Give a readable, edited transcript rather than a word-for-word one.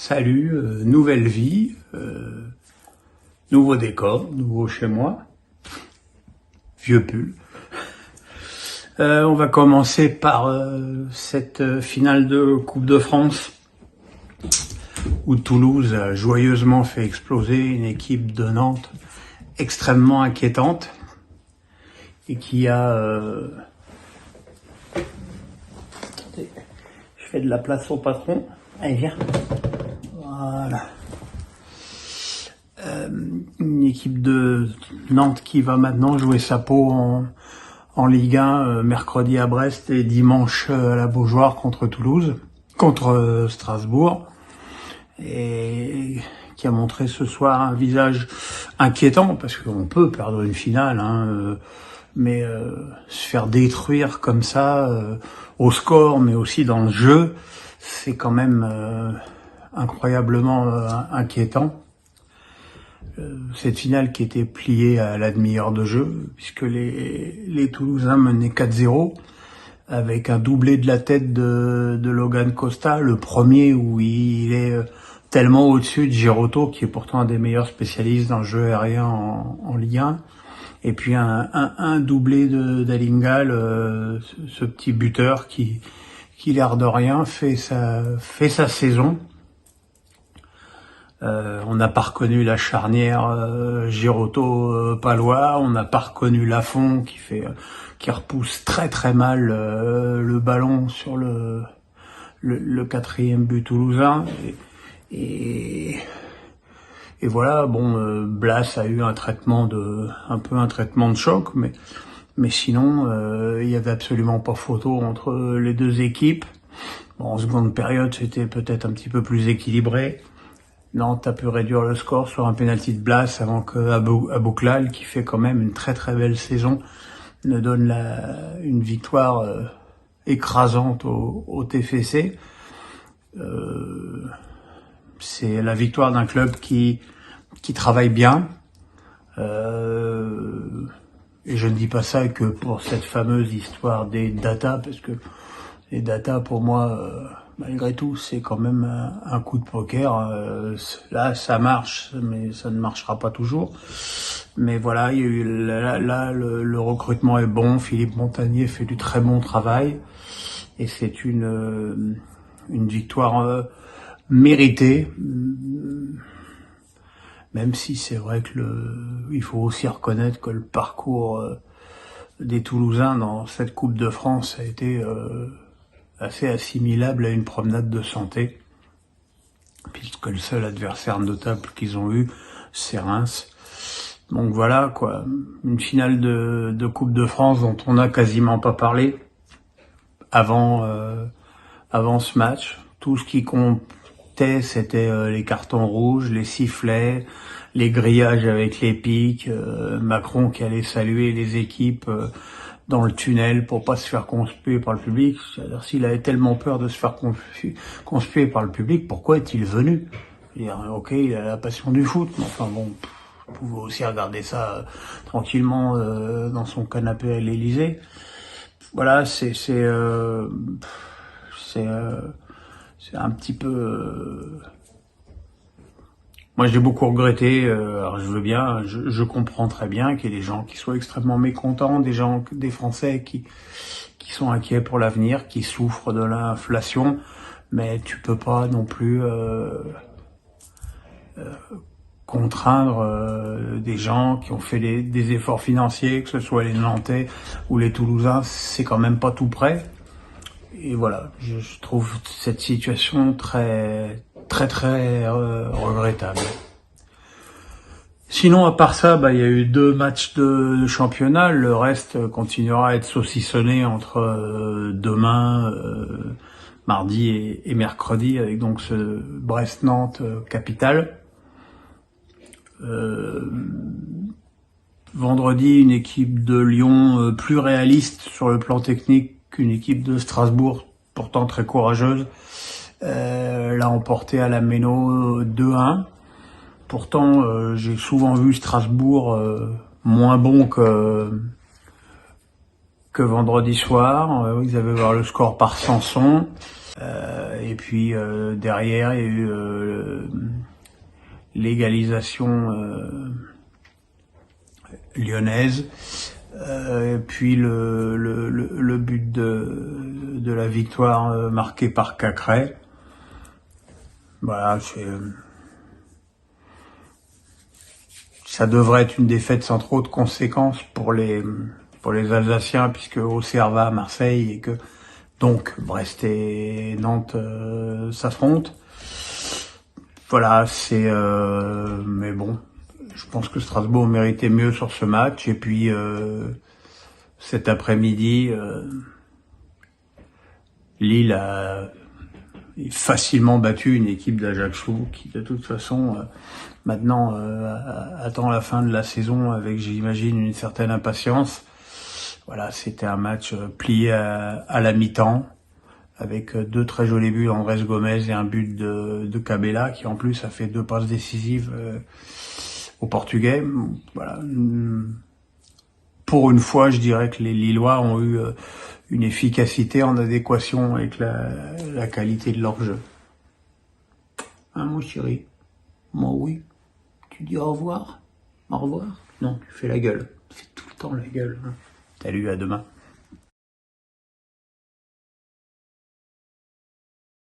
Salut, nouvelle vie, nouveau décor, nouveau chez moi, vieux pull. On va commencer par cette finale de Coupe de France où Toulouse a joyeusement fait exploser une équipe de Nantes extrêmement inquiétante et qui a... Attendez, je fais de la place au patron. Allez, viens. Voilà. Une équipe de Nantes qui va maintenant jouer sa peau en Ligue 1 mercredi à Brest et dimanche à la Beaujoire contre Strasbourg, et qui a montré ce soir un visage inquiétant parce qu'on peut perdre une finale, mais se faire détruire comme ça au score, mais aussi dans le jeu, c'est quand même incroyablement inquiétant. Cette finale qui était pliée à la demi-heure de jeu, puisque les Toulousains menaient 4-0, avec un doublé de la tête de Logan Costa, le premier où il est tellement au-dessus de Girotto, qui est pourtant un des meilleurs spécialistes dans le jeu aérien en Ligue 1, et puis un doublé d'Alingal, ce petit buteur qui l'air de rien fait sa saison. On n'a pas reconnu la charnière Girotto-Palois, on n'a pas reconnu Lafont qui repousse très très mal le ballon sur le quatrième but toulousain. Et voilà, bon, Blas a eu un traitement de choc, mais sinon il y avait absolument pas photo entre les deux équipes. Bon, en seconde période, c'était peut-être un petit peu plus équilibré. Nantes a pu réduire le score sur un penalty de Blas avant que Abouklal, qui fait quand même une très très belle saison, ne donne une victoire écrasante au TFC. C'est la victoire d'un club qui travaille bien. Et je ne dis pas ça que pour cette fameuse histoire des data, parce que les data, pour moi, malgré tout, c'est quand même un coup de poker. Là, ça marche, mais ça ne marchera pas toujours. Mais voilà, il y a eu le recrutement est bon. Philippe Montagnier fait du très bon travail, et c'est une victoire méritée. Même si c'est vrai que il faut aussi reconnaître que le parcours des Toulousains dans cette Coupe de France a été assez assimilable à une promenade de santé, puisque le seul adversaire notable qu'ils ont eu, c'est Reims. Donc voilà, quoi, une finale de Coupe de France dont on n'a quasiment pas parlé avant ce match. Tout ce qui comptait, c'était les cartons rouges, les sifflets, les grillages avec les pics, Macron qui allait saluer les équipes dans le tunnel pour pas se faire conspuer par le public. C'est-à-dire, s'il avait tellement peur de se faire conspuer par le public, pourquoi est-il venu? Ok, il a la passion du foot, mais enfin bon, vous pouvez aussi regarder ça tranquillement dans son canapé à l'Élysée. Voilà, c'est un petit peu... Moi, j'ai beaucoup regretté. Alors, je comprends très bien qu'il y ait des gens qui soient extrêmement mécontents, des Français qui sont inquiets pour l'avenir, qui souffrent de l'inflation, mais tu peux pas non plus contraindre des gens qui ont fait des efforts financiers, que ce soit les Nantais ou les Toulousains. C'est quand même pas tout près. Et voilà, je trouve cette situation très regrettable. Sinon, à part ça, il y a eu 2 matchs de championnat. Le reste continuera à être saucissonné entre demain, mardi et mercredi, avec donc ce Brest-Nantes capitale. Vendredi, une équipe de Lyon plus réaliste sur le plan technique qu'une équipe de Strasbourg, pourtant très courageuse, l'a emporté à la Méno 2-1. Pourtant, j'ai souvent vu Strasbourg moins bon que vendredi soir. Ils avaient voir le score par Sanson. Et puis derrière, il y a eu l'égalisation lyonnaise, puis le but de la victoire marqué par Cacré. Voilà, ça devrait être une défaite sans trop de conséquences pour les Alsaciens, puisque Auxerre va à Marseille et que donc Brest et Nantes s'affrontent. Voilà, mais bon, je pense que Strasbourg méritait mieux sur ce match. Et puis cet après-midi, Lille a facilement battu une équipe d'Ajaccio qui de toute façon maintenant attend la fin de la saison avec, j'imagine, une certaine impatience. Voilà, c'était un match plié à la mi-temps, avec 2 très jolis buts d'Andrés Gomez et un but de Cabella, qui en plus a fait 2 passes décisives aux Portugais. Voilà. Pour une fois, je dirais que les Lillois ont eu une efficacité en adéquation avec la qualité de leur jeu. Hein, mon chéri? Moi, oui. Tu dis au revoir? Au revoir? Non, tu fais la gueule. Tu fais tout le temps la gueule. Hein. Salut, à demain.